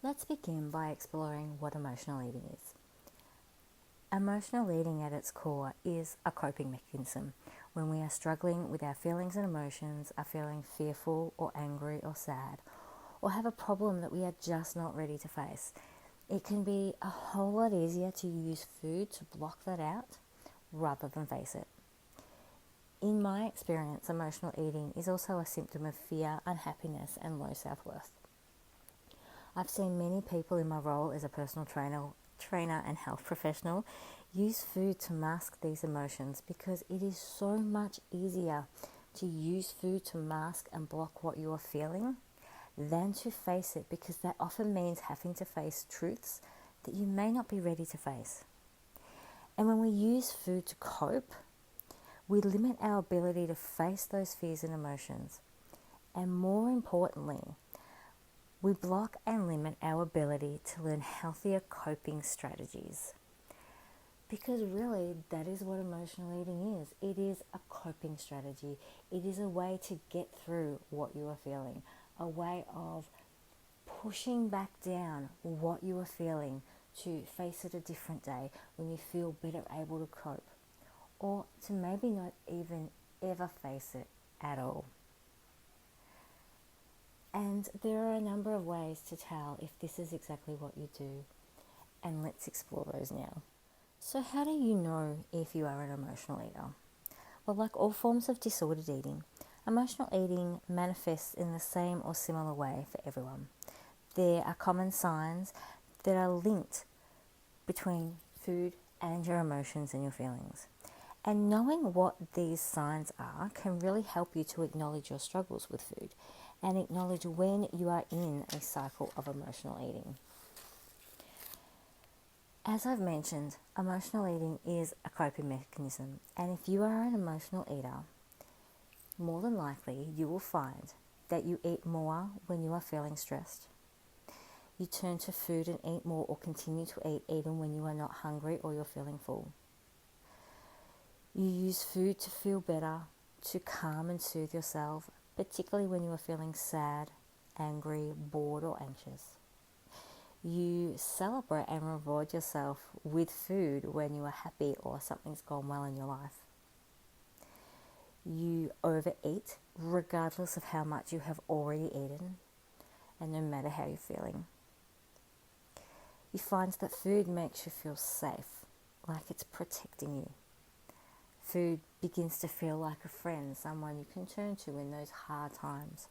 Let's begin by exploring what emotional eating is. Emotional eating at its core is a coping mechanism. When we are struggling with our feelings and emotions, are feeling fearful or angry or sad, or have a problem that we are just not ready to face, it can be a whole lot easier to use food to block that out rather than face it. In my experience, emotional eating is also a symptom of fear, unhappiness, and low self-worth. I've seen many people in my role as a personal trainer and health professional use food to mask these emotions because it is so much easier to use food to mask and block what you are feeling than to face it, because that often means having to face truths that you may not be ready to face. And when we use food to cope, we limit our ability to face those fears and emotions. And more importantly, we block and limit our ability to learn healthier coping strategies. Because really, that is what emotional eating is. It is a coping strategy. It is a way to get through what you are feeling, a way of pushing back down what you are feeling to face it a different day when you feel better able to cope, or to maybe not even ever face it at all. And there are a number of ways to tell if this is exactly what you do, and let's explore those now. So, how do you know if you are an emotional eater? Well, like all forms of disordered eating, emotional eating manifests in the same or similar way for everyone. There are common signs that are linked between food and your emotions and your feelings. And knowing what these signs are can really help you to acknowledge your struggles with food and acknowledge when you are in a cycle of emotional eating. As I've mentioned, emotional eating is a coping mechanism, and if you are an emotional eater, more than likely you will find that you eat more when you are feeling stressed. You turn to food and eat more, or continue to eat even when you are not hungry or you're feeling full. You use food to feel better, to calm and soothe yourself, particularly when you are feeling sad, angry, bored, or anxious. You celebrate and reward yourself with food when you are happy or something's gone well in your life. You overeat regardless of how much you have already eaten, and no matter how you're feeling. You find that food makes you feel safe, like it's protecting you. Food begins to feel like a friend, someone you can turn to in those hard times.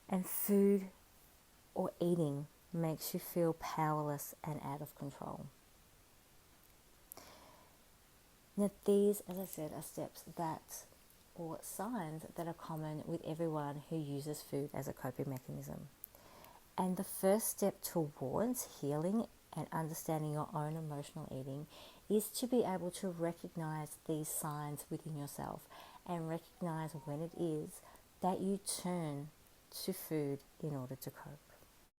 And food or eating makes you feel powerless and out of control. Now, these, as I said, are steps or signs that are common with everyone who uses food as a coping mechanism. And the first step towards healing and understanding your own emotional eating is to be able to recognize these signs within yourself and recognize when it is that you turn to food in order to cope.